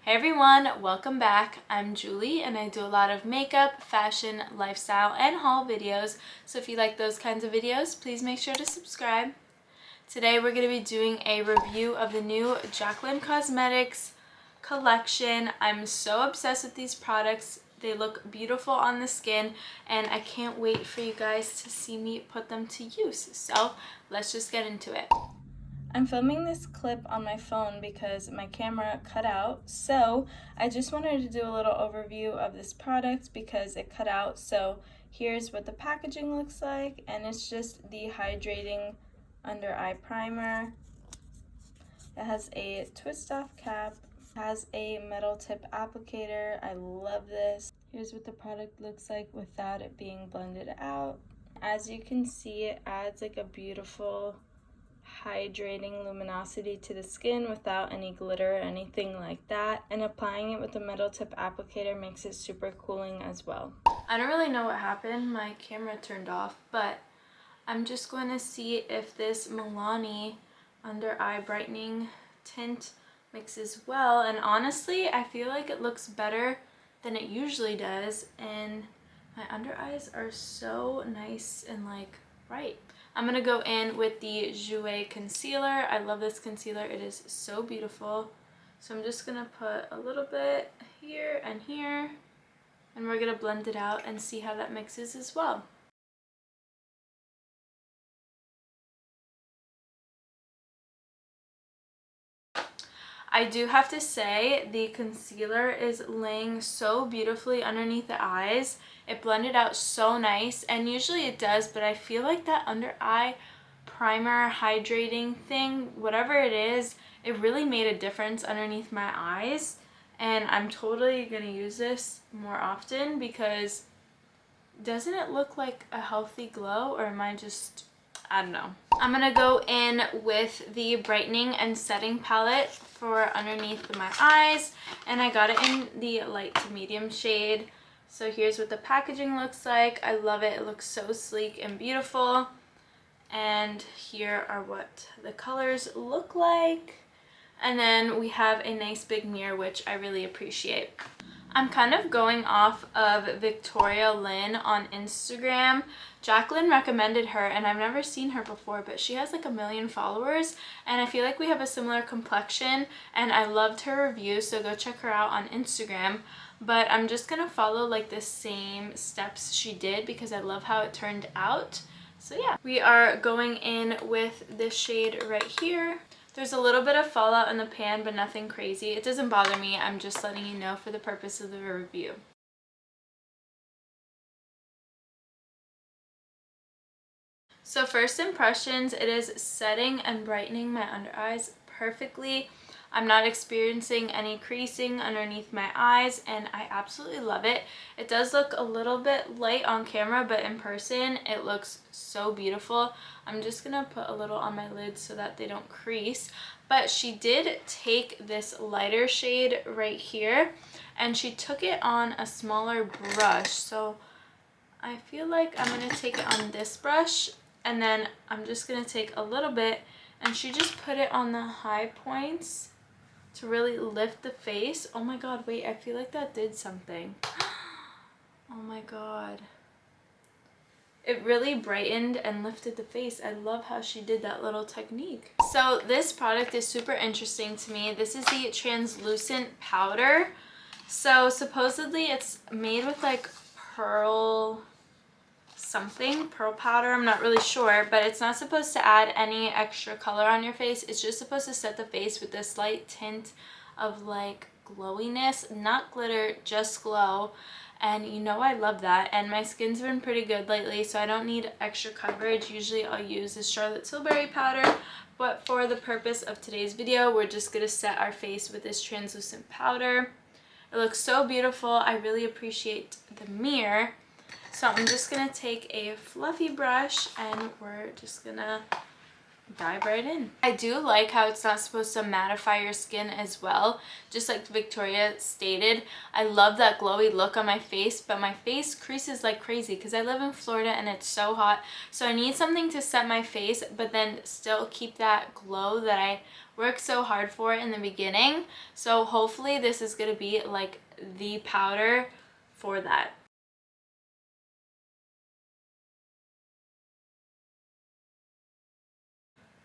Hey everyone, welcome back. I'm Julie and I do a lot of makeup, fashion, lifestyle, and haul videos. So if you like those kinds of videos, please make sure to subscribe. Today we're going to be doing a review of the new Jaclyn Cosmetics collection. I'm so obsessed with these products. They look beautiful on the skin and I can't wait for you guys to see me put them to use. So let's just get into it. I'm filming this clip on my phone because my camera cut out, so I just wanted to do a little overview of this product because it cut out. So here's what the packaging looks like, and it's just the Hydrating Under Eye Primer. It has a twist-off cap, has a metal tip applicator. I love this. Here's what the product looks like without it being blended out. As you can see, it adds like a beautiful hydrating luminosity to the skin without any glitter or anything like that, and applying it with the metal tip applicator makes it super cooling as well. I don't really know what happened, my camera turned off, but I'm just going to see if this Milani under eye brightening tint mixes well, and honestly I feel like it looks better than it usually does, and my under eyes are so nice and like bright. I'm going to go in with the Jouer concealer. I love this concealer. It is so beautiful. So I'm just going to put a little bit here, and we're going to blend it out and see how that mixes as well. I do have to say the concealer is laying so beautifully underneath the eyes. It blended out so nice, and usually it does, but I feel like that under eye primer hydrating thing, whatever it is, it really made a difference underneath my eyes, and I'm totally gonna use this more often because doesn't it look like a healthy glow, or am I just, I don't know. I'm gonna go in with the Brightening and Setting palette for underneath my eyes, and I got it in the light to medium shade. So here's what the packaging looks like. I love it. It looks so sleek and beautiful. And here are what the colors look like. And then we have a nice big mirror, which I really appreciate. I'm kind of going off of Victoria Lynn on Instagram. Jaclyn recommended her, and I've never seen her before, but she has like 1 million followers, and I feel like we have a similar complexion, and I loved her review, so go check her out on Instagram. But I'm just gonna follow like the same steps she did because I love how it turned out. So yeah, we are going in with this shade right here. There's a little bit of fallout in the pan, but nothing crazy. It doesn't bother me. I'm just letting you know for the purpose of the review. So first impressions, it is setting and brightening my under eyes perfectly. I'm not experiencing any creasing underneath my eyes, and I absolutely love it. It does look a little bit light on camera, but in person it looks so beautiful. I'm just gonna put a little on my lids so that they don't crease. But she did take this lighter shade right here, and she took it on a smaller brush. So I feel like I'm gonna take it on this brush, and then I'm just gonna take a little bit, and she just put it on the high points to really lift the face. Oh my god, wait, I feel like that did something. Oh my god. It really brightened and lifted the face. I love how she did that little technique. So this product is super interesting to me. This is the translucent powder. So supposedly it's made with like pearl powder, I'm not really sure, but it's not supposed to add any extra color on your face. It's just supposed to set the face with this slight tint of like glowiness, not glitter, just glow. And you know I love that, and my skin's been pretty good lately, so I don't need extra coverage. Usually I'll use this Charlotte Tilbury powder, but for the purpose of today's video, we're just gonna set our face with this translucent powder. It looks so beautiful. I really appreciate the mirror. So I'm just gonna take a fluffy brush, and we're just gonna dive right in. I do like how it's not supposed to mattify your skin as well. Just like Victoria stated, I love that glowy look on my face, but my face creases like crazy because I live in Florida and it's so hot. So I need something to set my face, but then still keep that glow that I worked so hard for in the beginning. So hopefully this is going to be like the powder for that.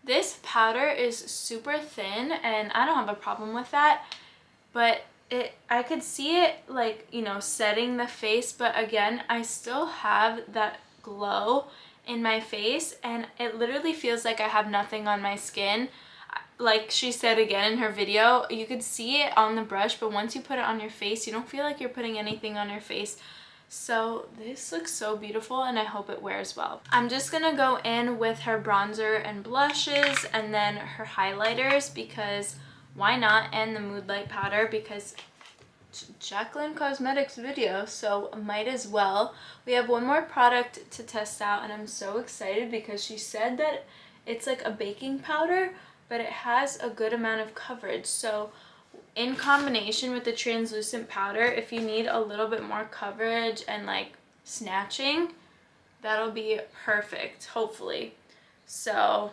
This powder is super thin and I don't have a problem with that, but I could see it like, you know, setting the face, but again, I still have that glow in my face and it literally feels like I have nothing on my skin. Like she said again in her video, you could see it on the brush, but once you put it on your face, you don't feel like you're putting anything on your face. So this looks so beautiful and I hope it wears well. I'm just gonna go in with her bronzer and blushes and then her highlighters because why not, and the Mood Light powder because Jaclyn Cosmetics video, so might as well. We have one more product to test out and I'm so excited because she said that it's like a baking powder, but it has a good amount of coverage. So in combination with the translucent powder, if you need a little bit more coverage and like snatching, that'll be perfect, hopefully. So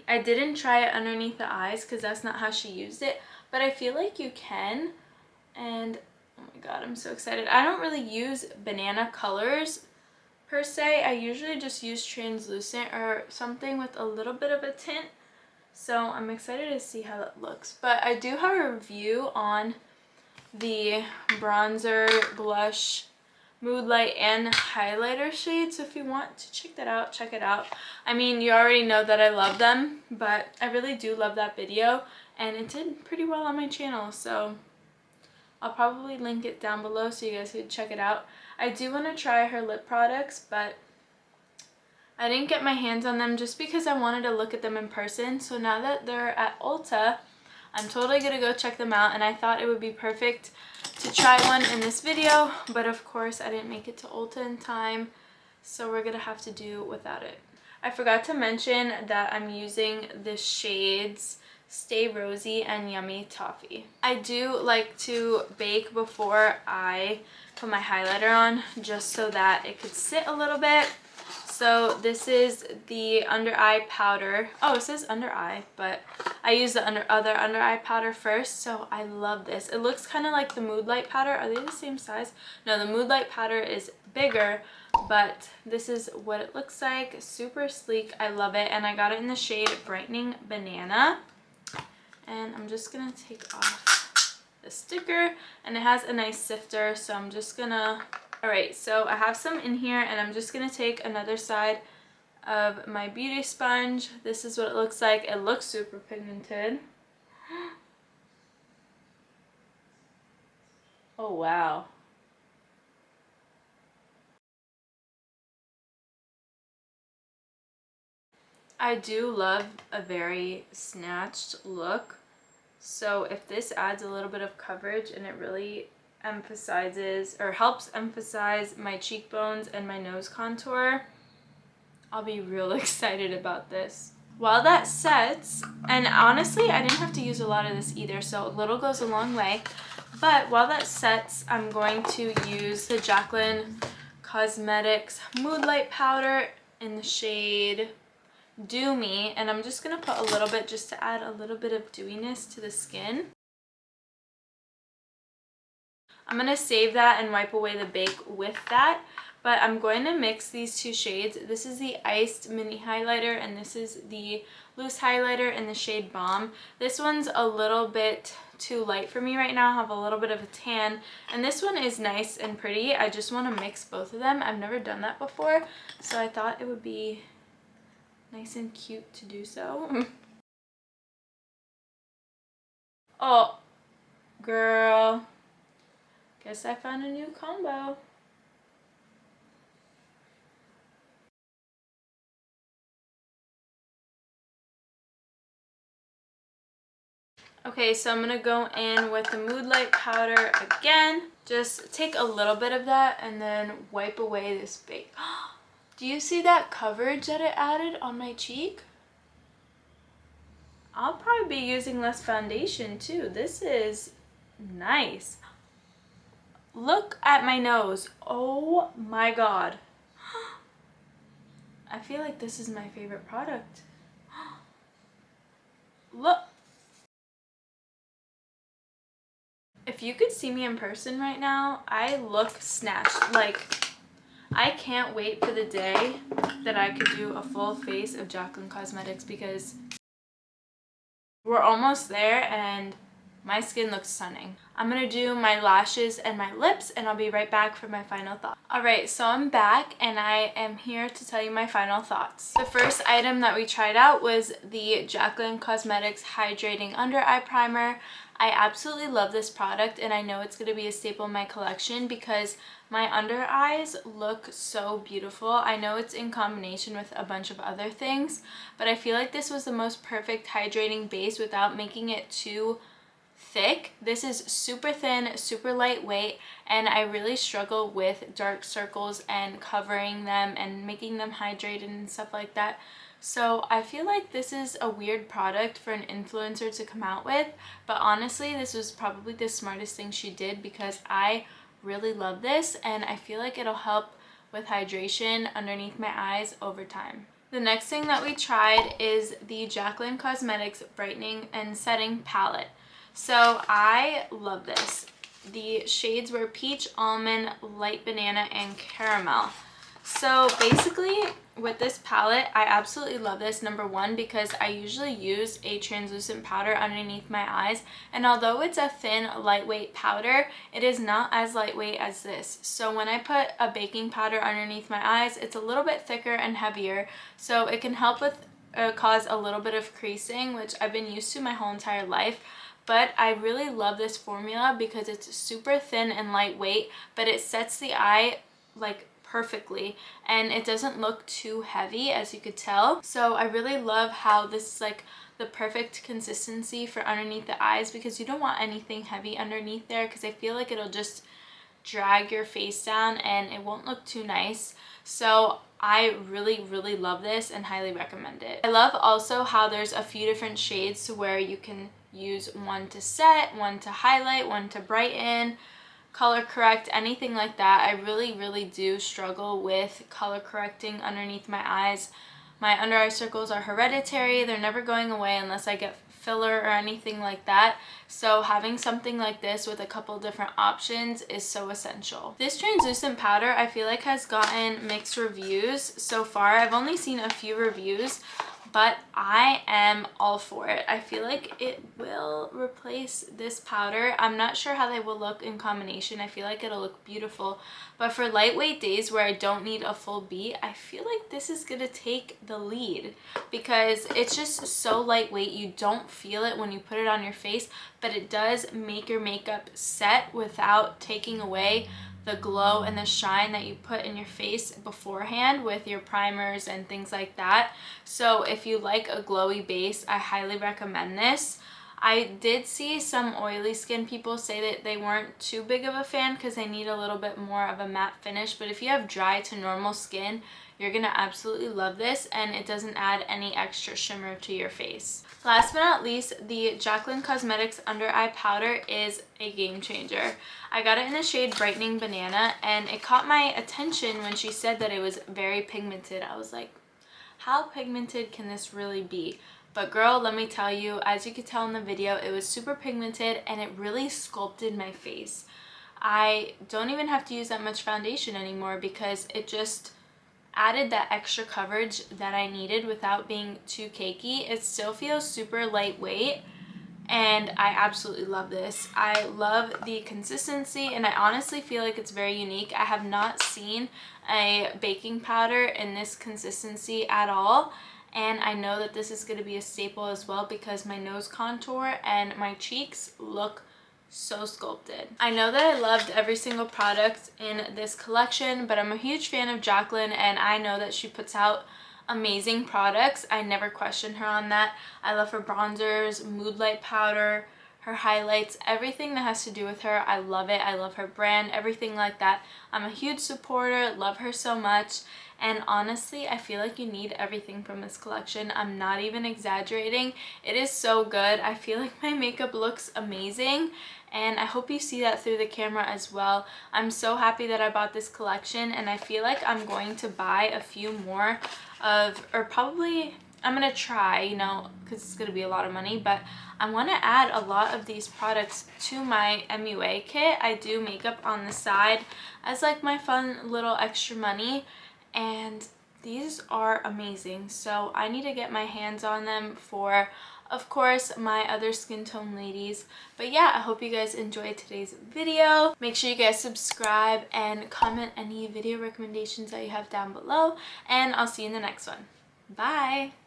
I didn't try it underneath the eyes because that's not how she used it, but I feel like you can. And oh my god, I'm so excited. I don't really use banana colors per se. I usually just use translucent or something with a little bit of a tint. So I'm excited to see how that looks. But I do have a review on the bronzer, blush, Mood Light, and highlighter shade. So if you want to check that out, check it out. I mean, you already know that I love them, but I really do love that video. And it did pretty well on my channel. So I'll probably link it down below so you guys could check it out. I do want to try her lip products, but I didn't get my hands on them just because I wanted to look at them in person. So now that they're at Ulta, I'm totally going to go check them out. And I thought it would be perfect to try one in this video. But of course, I didn't make it to Ulta in time. So we're going to have to do without it. I forgot to mention that I'm using the shades Stay Rosy and Yummy Toffee. I do like to bake before I put my highlighter on just so that it could sit a little bit. So this is the under eye powder. Oh, it says under eye, but I use the other under eye powder first. So I love this. It looks kind of like the Mood Light powder. Are they the same size? No, the Mood Light powder is bigger, but this is what it looks like. Super sleek. I love it. And I got it in the shade Brightening Banana. And I'm just going to take off the sticker. And it has a nice sifter, so I'm just going to... Alright, so I have some in here and I'm just going to take another side of my beauty sponge. This is what it looks like. It looks super pigmented. Oh wow. I do love a very snatched look. So if this adds a little bit of coverage and it really emphasizes or helps emphasize my cheekbones and my nose contour, I'll be real excited about this. While that sets, and honestly I didn't have to use a lot of this either, so a little goes a long way, but while that sets I'm going to use the Jaclyn Cosmetics Mood Light powder in the shade Do Me, and I'm just going to put a little bit just to add a little bit of dewiness to the skin. I'm going to save that and wipe away the bake with that, but I'm going to mix these two shades. This is the Iced Mini Highlighter and this is the Loose Highlighter in the shade Balm. This one's a little bit too light for me right now. I have a little bit of a tan, and this one is nice and pretty. I just want to mix both of them. I've never done that before, so I thought it would be nice and cute to do so. Oh, girl. Guess I found a new combo. Okay, so I'm going to go in with the Mood Light powder again. Just take a little bit of that and then wipe away this bake. Do you see that coverage that it added on my cheek? I'll probably be using less foundation too. This is nice. Look at my nose. Oh my god. I feel like this is my favorite product. Look. If you could see me in person right now, I look snatched. Like, I can't wait for the day that I could do a full face of Jaclyn Cosmetics because we're almost there and my skin looks stunning. I'm gonna do my lashes and my lips and I'll be right back for my final thoughts. Alright, so I'm back and I am here to tell you my final thoughts. The first item that we tried out was the Jaclyn Cosmetics Hydrating Under Eye Primer. I absolutely love this product and I know it's going to be a staple in my collection because my under eyes look so beautiful. I know it's in combination with a bunch of other things, but I feel like this was the most perfect hydrating base without making it too thick. This is super thin, super lightweight, and I really struggle with dark circles and covering them and making them hydrated and stuff like that. So I feel like this is a weird product for an influencer to come out with, but honestly this was probably the smartest thing she did because I really love this and I feel like it'll help with hydration underneath my eyes over time. The next thing that we tried is the Jaclyn Cosmetics Brightening and Setting Palette. So I love this. The shades were Peach, Almond, Light Banana, and Caramel. So basically with this palette, I absolutely love this, number one, because I usually use a translucent powder underneath my eyes, and although it's a thin, lightweight powder, it is not as lightweight as this. So when I put a baking powder underneath my eyes, it's a little bit thicker and heavier, so it can help with cause a little bit of creasing, which I've been used to my whole entire life. But I really love this formula because it's super thin and lightweight, but it sets the eye like perfectly and it doesn't look too heavy, as you could tell. So I really love how this is like the perfect consistency for underneath the eyes because you don't want anything heavy underneath there because I feel like it'll just drag your face down and it won't look too nice. So I really love this and highly recommend it. I love also how there's a few different shades to where you can use one to set, one to highlight, one to brighten, color correct, anything like that. I really do struggle with color correcting underneath my eyes. My under eye circles are hereditary. They're never going away unless I get filler or anything like that. So having something like this with a couple different options is so essential. This translucent powder I feel like has gotten mixed reviews so far. I've only seen a few reviews, but I am all for it. I feel like it will replace this powder. I'm not sure how they will look in combination. I feel like it'll look beautiful, but for lightweight days where I don't need a full beat, I feel like this is gonna take the lead because it's just so lightweight. You don't feel it when you put it on your face, but it does make your makeup set without taking away the glow and the shine that you put in your face beforehand with your primers and things like that. So if you like a glowy base, I highly recommend this. I did see some oily skin people say that they weren't too big of a fan because they need a little bit more of a matte finish, but if you have dry to normal skin, you're gonna absolutely love this and it doesn't add any extra shimmer to your face. Last but not least, the Jaclyn Cosmetics Under Eye Powder is a game changer. I got it in the shade Brightening Banana and it caught my attention when she said that it was very pigmented. I was like, how pigmented can this really be? But girl, let me tell you, as you could tell in the video, it was super pigmented and it really sculpted my face. I don't even have to use that much foundation anymore because it just added that extra coverage that I needed without being too cakey. It still feels super lightweight and I absolutely love this. I love the consistency and I honestly feel like it's very unique. I have not seen a baking powder in this consistency at all, and I know that this is going to be a staple as well because my nose contour and my cheeks look so sculpted. I know that I loved every single product in this collection, but I'm a huge fan of Jaclyn and I know that she puts out amazing products. I never question her on that. I love her bronzers, mood light powder, her highlights, everything that has to do with her. I love it. I love her brand, everything like that. I'm a huge supporter, love her so much, and honestly I feel like you need everything from this collection. I'm not even exaggerating. It is so good. I feel like my makeup looks amazing, and I hope you see that through the camera as well. I'm so happy that I bought this collection, and I feel like I'm going to buy a few more of, or probably I'm gonna try, you know, because it's gonna be a lot of money, but I want to add a lot of these products to my MUA kit. I do makeup on the side as like my fun little extra money, and these are amazing. So I need to get my hands on them for, of course, my other skin tone ladies. But yeah, I hope you guys enjoyed today's video. Make sure you guys subscribe and comment any video recommendations that you have down below, and I'll see you in the next one. Bye!